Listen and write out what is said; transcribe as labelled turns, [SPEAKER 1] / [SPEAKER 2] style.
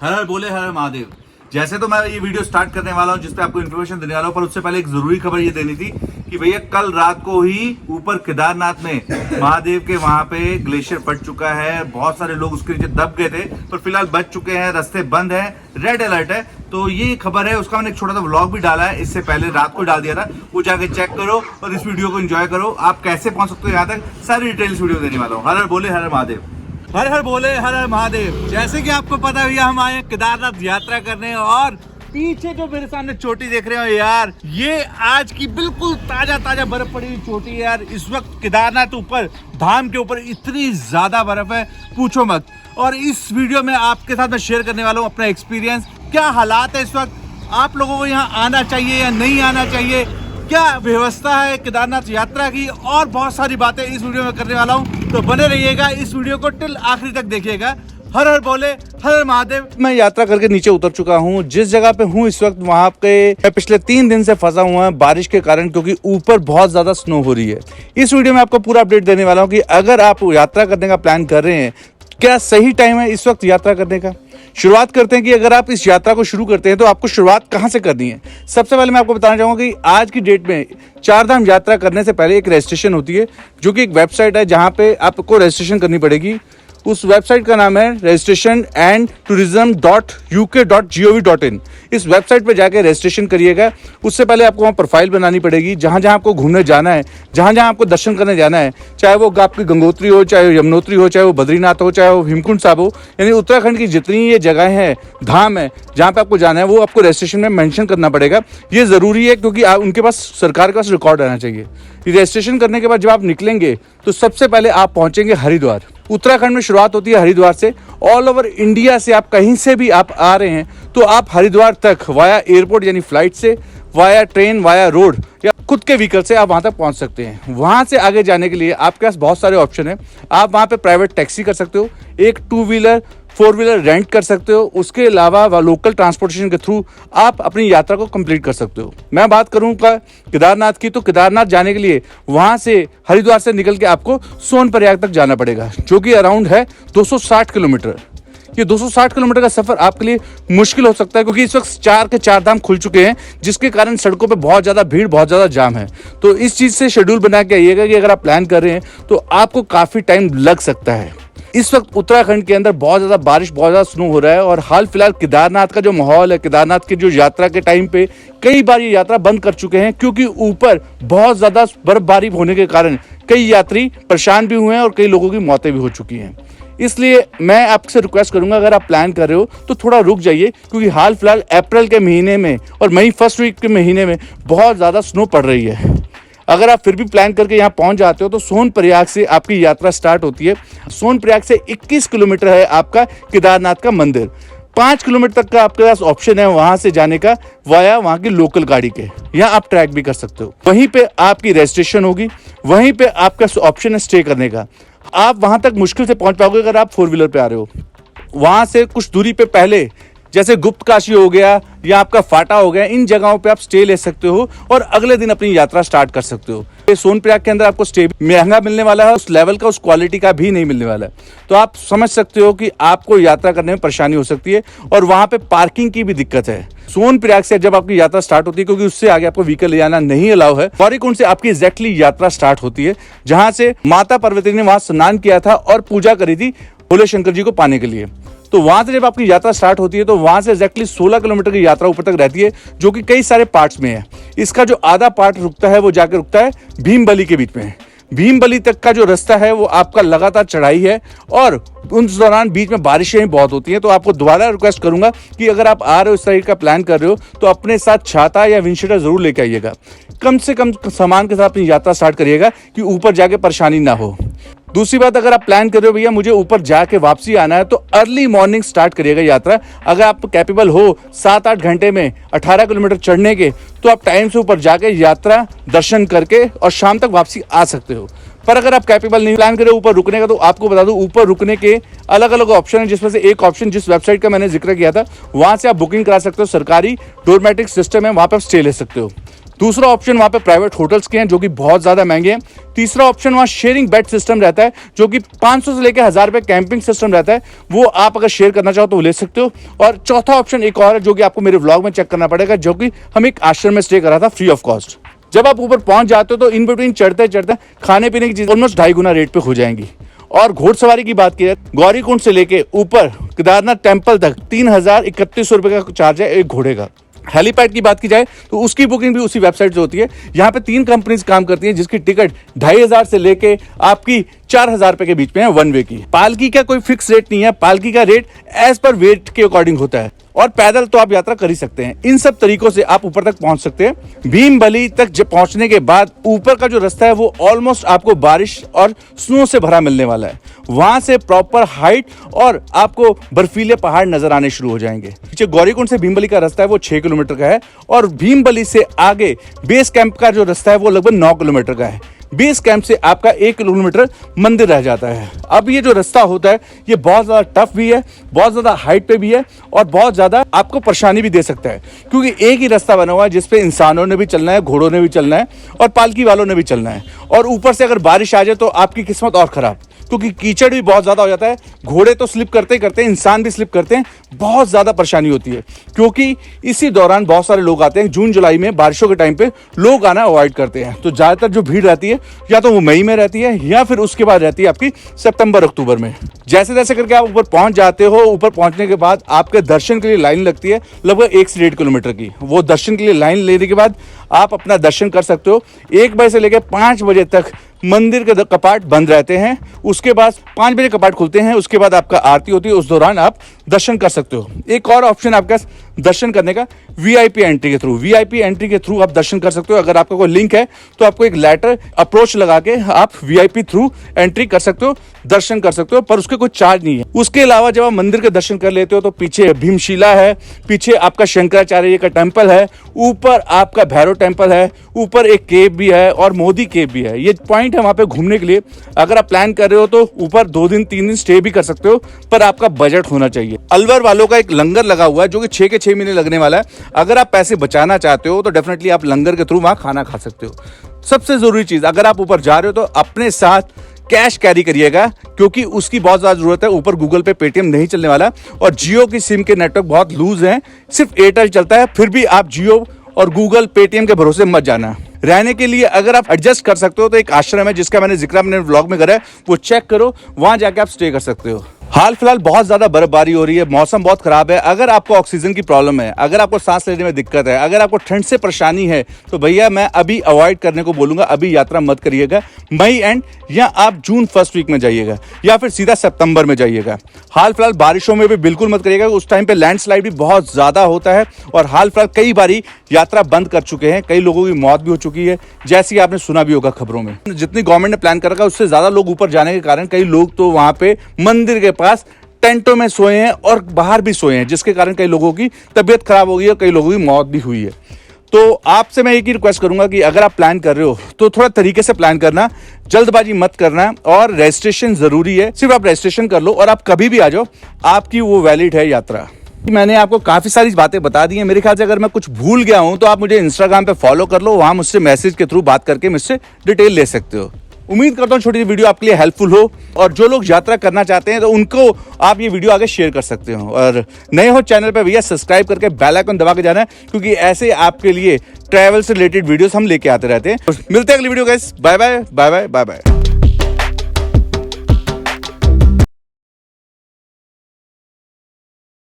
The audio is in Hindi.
[SPEAKER 1] हर हर बोले, हर हर महादेव। जैसे तो मैं ये वीडियो स्टार्ट करने वाला हूँ जिसपे आपको इन्फॉर्मेशन देने वाला हूँ, पर उससे पहले एक जरूरी खबर ये देनी थी कि भैया कल रात को ही ऊपर केदारनाथ में महादेव के वहां पे ग्लेशियर फट चुका है। बहुत सारे लोग उसके नीचे दब गए थे, पर फिलहाल बच चुके हैं, रास्ते बंद है, रेड अलर्ट है। तो ये खबर है, उसका मैंने एक छोटा सा व्लॉग भी डाला है, इससे पहले रात को डाल दिया था, वो जाके चेक करो और इस वीडियो को एंजॉय करो। आप कैसे पहुंच सकते हो यहाँ तक, सारी डिटेल्स वीडियो देने वाला हूँ। हर हर बोले, हर हर महादेव। हर हर बोले, हर हर महादेव। जैसे कि आपको पता है भैया, हम आए केदारनाथ यात्रा करने, और पीछे जो मेरे सामने चोटी देख रहे हो यार, ये आज की बिल्कुल ताजा ताजा बर्फ पड़ी हुई चोटी है यार। इस वक्त केदारनाथ ऊपर धाम के ऊपर इतनी ज्यादा बर्फ है, पूछो मत। और इस वीडियो में आपके साथ मैं शेयर करने वाला हूँ अपना एक्सपीरियंस, क्या हालात है इस वक्त, आप लोगों को यहाँ आना चाहिए या नहीं आना चाहिए, क्या व्यवस्था है केदारनाथ यात्रा की, और बहुत सारी बातें इस वीडियो में करने वाला हूँ। तो बने रहिएगा, इस वीडियो को टिल आखिरी तक देखिएगा। हर हर बोले, हर हर महादेव। मैं यात्रा करके नीचे उतर चुका हूँ। जिस जगह पे हूँ इस वक्त, वहां पे पिछले 3 दिन से फंसा हुआ है बारिश के कारण, क्योंकि ऊपर बहुत ज्यादा स्नो हो रही है। इस वीडियो में आपको पूरा अपडेट देने वाला हूँ कि अगर आप यात्रा करने का प्लान कर रहे हैं, क्या सही टाइम है इस वक्त यात्रा करने का। शुरुआत करते हैं कि अगर आप इस यात्रा को शुरू करते हैं तो आपको शुरुआत कहां से करनी है। सबसे पहले मैं आपको बताना चाहूंगा कि आज की डेट में 4 धाम यात्रा करने से पहले एक रजिस्ट्रेशन होती है, जो कि एक वेबसाइट है जहां पे आपको रजिस्ट्रेशन करनी पड़ेगी। उस वेबसाइट का नाम है registration&tourism.uk.gov.in। इस वेबसाइट पे जाके रजिस्ट्रेशन करिएगा। उससे पहले आपको वहाँ प्रोफाइल बनानी पड़ेगी, जहाँ जहाँ आपको घूमने जाना है, जहाँ जहाँ आपको दर्शन करने जाना है, चाहे वो आपकी गंगोत्री हो, चाहे यमुनोत्री हो, चाहे वो बद्रीनाथ हो, चाहे वो हेमकुंड साहब हो, यानी उत्तराखंड की जितनी ये जगह हैं, धाम है जहाँ पे आपको जाना है, वो आपको रजिस्ट्रेशन में मेंशन करना पड़ेगा। ये जरूरी है क्योंकि उनके पास, सरकार के पास रिकॉर्ड रहना चाहिए। रजिस्ट्रेशन करने के बाद जब आप निकलेंगे तो सबसे पहले आप पहुंचेंगे हरिद्वार। उत्तराखंड में शुरुआत होती है हरिद्वार से। ऑल ओवर इंडिया से आप कहीं से भी आप आ रहे हैं तो आप हरिद्वार तक वाया एयरपोर्ट यानी फ्लाइट से, वाया ट्रेन, वाया रोड या खुद के व्हीकल से आप वहां तक पहुंच सकते हैं। वहां से आगे जाने के लिए आपके पास बहुत सारे ऑप्शन है। आप वहां पे प्राइवेट टैक्सी कर सकते हो, एक 2 व्हीलर 4 व्हीलर रेंट कर सकते हो। उसके अलावा लोकल ट्रांसपोर्टेशन के थ्रू आप अपनी यात्रा को कंप्लीट कर सकते हो। मैं बात करूंगा केदारनाथ की, तो केदारनाथ जाने के लिए वहां से हरिद्वार से निकल के आपको सोनप्रयाग तक जाना पड़ेगा, जो कि अराउंड है 260 किलोमीटर। ये 260 किलोमीटर का सफर आपके लिए मुश्किल हो सकता है, क्योंकि इस वक्त 4 के 4 धाम खुल चुके हैं, जिसके कारण सड़कों पे बहुत ज़्यादा भीड़, बहुत ज़्यादा जाम है। तो इस चीज़ से शेड्यूल बना के आइएगा कि अगर आप प्लान कर रहे हैं तो आपको काफ़ी टाइम लग सकता है। इस वक्त उत्तराखंड के अंदर बहुत ज़्यादा बारिश, बहुत ज़्यादा स्नो हो रहा है, और हाल फिलहाल केदारनाथ का जो माहौल है, केदारनाथ की जो यात्रा के टाइम पे कई बार ये यात्रा बंद कर चुके हैं, क्योंकि ऊपर बहुत ज़्यादा बर्फबारी होने के कारण कई यात्री परेशान भी हुए हैं और कई लोगों की मौतें भी हो चुकी हैं। इसलिए मैं आपसे रिक्वेस्ट करूंगा, अगर आप प्लान कर रहे हो तो थोड़ा रुक जाइए, क्योंकि हाल फिलहाल अप्रैल के महीने में और मई फर्स्ट वीक के महीने में बहुत ज़्यादा स्नो पड़ रही है। अगर आप फिर भी प्लान करके यहाँ पहुँच जाते हो तो सोनप्रयाग से आपकी यात्रा स्टार्ट होती है। सोनप्रयाग से 21 किलोमीटर है आपका केदारनाथ का मंदिर। 5 किलोमीटर तक का आपके पास ऑप्शन है वहां से जाने का, वाया वहां की लोकल गाड़ी के। यहाँ आप ट्रैक भी कर सकते हो। वहीं पे आपकी रजिस्ट्रेशन होगी, वहीं पे आपका ऑप्शन है स्टे करने का। आप वहां तक मुश्किल से पहुंच पाओगे अगर आप 4 व्हीलर पे आ रहे हो। वहां से कुछ दूरी पे पहले, जैसे गुप्त काशी हो गया या आपका फाटा हो गया, इन जगहों पे आप स्टे ले सकते हो और अगले दिन अपनी यात्रा स्टार्ट कर सकते हो। सोनप्रयाग के अंदर आपको स्टे महंगा मिलने वाला है, उस लेवल का, उस क्वालिटी का भी नहीं मिलने वाला है। तो आप समझ सकते हो कि आपको यात्रा करने में परेशानी हो सकती है, और वहां पे पार्किंग की भी दिक्कत है। सोनप्रयाग से जब आपकी यात्रा स्टार्ट होती है, क्योंकि उससे आगे आपको व्हीकल ले जाना नहीं अलाउ है, गौरीकुंड से आपकी एग्जैक्टली यात्रा स्टार्ट होती है, जहां से माता पार्वती ने वहां स्नान किया था और पूजा करी थी भोले शंकर जी को पाने के लिए। तो वहां से जब आपकी यात्रा स्टार्ट होती है तो वहां से एग्जैक्टली 16 किलोमीटर की यात्रा ऊपर तक रहती है, जो कि कई सारे पार्ट्स में है। इसका जो आधा पार्ट रुकता है वो जाकर रुकता है भीमबली के बीच में। भीमबली तक का जो रास्ता है वो आपका लगातार चढ़ाई है, और उस दौरान बीच में बारिशें ही बहुत होती हैं। तो आपको दोबारा रिक्वेस्ट करूंगा कि अगर आप आ रहे हो, इस तरह का प्लान कर रहे हो, तो अपने साथ छाता या विंडशीटर जरूर लेके आइएगा। कम से कम सामान के साथ अपनी यात्रा स्टार्ट करिएगा कि ऊपर जाके परेशानी ना हो। दूसरी बात, अगर आप प्लान कर रहे हो भैया मुझे ऊपर जाके वापसी आना है, तो अर्ली मॉर्निंग स्टार्ट करिएगा यात्रा। अगर आप कैपेबल हो 7-8 घंटे में 18 किलोमीटर चढ़ने के, तो आप टाइम से ऊपर जाके यात्रा दर्शन करके और शाम तक वापसी आ सकते हो। पर अगर आप कैपेबल नहीं प्लान करें ऊपर रुकने का, तो आपको बता दूं ऊपर रुकने के अलग अलग ऑप्शन है, जिसमें से एक ऑप्शन जिस वेबसाइट का मैंने जिक्र किया था, वहां से आप बुकिंग करा सकते हो। सरकारी डोरमेटिक सिस्टम है, वहां पर आप स्टे ले सकते हो। दूसरा ऑप्शन वहाँ पे प्राइवेट होटल्स के हैं जो कि बहुत ज़्यादा महंगे हैं। तीसरा ऑप्शन वहाँ शेयरिंग बेड सिस्टम रहता है जो कि 500 से लेकर 1000 रुपये कैंपिंग सिस्टम रहता है, वो आप अगर शेयर करना चाहो तो वो ले सकते हो। और चौथा ऑप्शन एक और है जो कि आपको मेरे व्लॉग में चेक करना पड़ेगा, जो कि हम एक आश्रम में स्टे करा था फ्री ऑफ कॉस्ट। जब आप ऊपर पहुंच जाते हो तो इन बिटवीन चढ़ते चढ़ते खाने पीने की चीज ऑलमोस्ट 2.5 गुना रेट पे हो जाएंगी। और घोड़सवारी की बात की जाए, गौरीकुंड से लेके ऊपर केदारनाथ टेम्पल तक 3031 रुपये का चार्ज है एक घोड़े का। हेलीपैड की बात की जाए तो उसकी बुकिंग भी उसी वेबसाइट से होती है। यहाँ पे 3 कंपनीज काम करती हैं जिसकी टिकट 2500 से लेके आपकी 4000 रुपए के बीच में है वन वे की। पालकी का कोई फिक्स रेट नहीं है, पालकी का रेट एज पर वेट के अकॉर्डिंग होता है। और पैदल तो आप यात्रा कर ही सकते हैं। इन सब तरीकों से आप ऊपर तक पहुंच सकते हैं। भीमबली तक जब पहुंचने के बाद ऊपर का जो रास्ता है वो ऑलमोस्ट आपको बारिश और स्नो से भरा मिलने वाला है। वहां से प्रॉपर हाइट और आपको बर्फीले पहाड़ नजर आने शुरू हो जाएंगे। पीछे गौरीकुंड से भीमबली का रास्ता है वो 6 किलोमीटर का है और भीमबली से आगे बेस कैंप का जो रास्ता है वो लगभग 9 किलोमीटर का है। बेस कैंप से आपका 1 किलोमीटर मंदिर रह जाता है। अब ये जो रास्ता होता है ये बहुत ज़्यादा टफ भी है, बहुत ज़्यादा हाइट पे भी है और बहुत ज़्यादा आपको परेशानी भी दे सकता है, क्योंकि एक ही रास्ता बना हुआ है जिसपे इंसानों ने भी चलना है, घोड़ों ने भी चलना है और पालकी वालों ने भी चलना है। और ऊपर से अगर बारिश आ जाए तो आपकी किस्मत और ख़राब, क्योंकि कीचड़ भी बहुत ज़्यादा हो जाता है। घोड़े तो स्लिप करते ही करते हैं, इंसान भी स्लिप करते हैं, बहुत ज़्यादा परेशानी होती है। क्योंकि इसी दौरान बहुत सारे लोग आते हैं, जून जुलाई में बारिशों के टाइम पे लोग आना अवॉइड करते हैं। तो ज़्यादातर जो भीड़ रहती है या तो वो मई में रहती है या फिर उसके बाद रहती है आपकी सितंबर अक्टूबर में। जैसे जैसे करके आप ऊपर पहुंच जाते हो, ऊपर पहुंचने के बाद आपके दर्शन के लिए लाइन लगती है लगभग 1 से 1.5 किलोमीटर की। वो दर्शन के लिए लाइन लेने के बाद आप अपना दर्शन कर सकते हो। 1 बजे से लेकर 5 बजे तक मंदिर के कपाट बंद रहते हैं। उसके बाद 5 बजे कपाट खुलते हैं, उसके बाद आपका आरती होती है, उस दौरान आप दर्शन कर सकते हो। एक और ऑप्शन आपका दर्शन करने का वीआईपी एंट्री के थ्रू, वीआईपी एंट्री के थ्रू आप दर्शन कर सकते हो। अगर आपका कोई लिंक है तो आपको एक लेटर अप्रोच लगा के आप वीआईपी थ्रू एंट्री कर सकते हो, दर्शन कर सकते हो, पर उसके कोई चार्ज नहीं है। उसके अलावा जब आप मंदिर के दर्शन कर लेते हो तो पीछे भीमशिला है, पीछे आपका शंकराचार्य का टेम्पल है, ऊपर आपका भैरव टेम्पल है, ऊपर एक केव भी है और मोदी केव भी है। ये पॉइंट है वहां पे घूमने के लिए। अगर आप प्लान कर रहे हो तो ऊपर 2 दिन 3 दिन स्टे भी कर सकते हो, पर आपका बजट होना चाहिए। अलवर वालों का एक लंगर लगा हुआ है जो कि 6 के 6 महीने लगने वाला है। अगर आप पैसे बचाना चाहते हो तो डेफिनेटली आप लंगर के थ्रू वहां खाना खा सकते हो। सबसे जरूरी चीज, अगर आप ऊपर जा रहे हो तो अपने साथ कैश कैरी करिएगा, क्योंकि उसकी बहुत ज्यादा जरूरत है। ऊपर गूगल पे पेटीएम नहीं चलने वाला और जियो की सिम के नेटवर्क बहुत लूज हैं, सिर्फ एयरटेल चलता है। फिर भी आप जियो और गूगल पेटीएम के भरोसे मत जाना। रहने के लिए अगर आप एडजस्ट कर सकते हो तो एक आश्रम है जिसका मैंने जिक्र अपने व्लॉग में करा है, वो चेक करो, वहां जाके आप स्टे कर सकते हो। हाल फिलहाल बहुत ज्यादा बर्फबारी हो रही है, मौसम बहुत खराब है। अगर आपको ऑक्सीजन की प्रॉब्लम है, अगर आपको सांस लेने में दिक्कत है, अगर आपको ठंड से परेशानी है तो भैया मैं अभी अवॉइड करने को बोलूंगा, अभी यात्रा मत करिएगा। मई एंड या आप जून फर्स्ट वीक में जाइएगा या फिर सीधा सितंबर में जाइएगा। हाल फिलहाल बारिशों में भी बिल्कुल मत करिएगा, उस टाइम पे लैंडस्लाइड भी बहुत ज्यादा होता है और हाल फिलहाल कई बारी यात्रा बंद कर चुके हैं, कई लोगों की मौत भी हो चुकी है, जैसी आपने सुना भी होगा खबरों में। जितनी गवर्नमेंट ने प्लान कर रखा है उससे ज्यादा लोग ऊपर जाने के कारण कई लोग तो वहां पे मंदिर के पास टेंटों में सोए हैं और बाहर भी सोए हैं, जिसके कारण कई लोगों की तबीयत खराब हो गई है, कई लोगों की मौत भी हुई है। तो आपसे मैं एक ही रिक्वेस्ट करूंगा कि अगर आप प्लान कर रहे हो तो थोड़ा तरीके से प्लान करना, जल्दबाजी मत करना। और रजिस्ट्रेशन जरूरी है, सिर्फ आप रजिस्ट्रेशन कर लो और आप कभी भी आ जाओ, आपकी वो वैलिड है यात्रा। मैंने आपको काफी सारी बातें बता दी हैं। मेरे ख्याल से अगर मैं कुछ भूल गया हूं तो आप मुझे इंस्टाग्राम पे फॉलो कर लो, वहां मुझसे मैसेज के थ्रू बात करके मुझसे डिटेल ले सकते हो। उम्मीद करता हूँ छोटी सी वीडियो आपके लिए हेल्पफुल हो और जो लोग यात्रा करना चाहते हैं तो उनको आप ये वीडियो आगे शेयर कर सकते हो। और नए हो चैनल पे भैया सब्सक्राइब करके बेल आइकन दबा के जाना है, क्योंकि ऐसे आपके लिए ट्रैवल से रिलेटेड वीडियोस हम लेके आते रहते हैं। मिलते हैं अगली video guys, bye bye bye bye bye bye.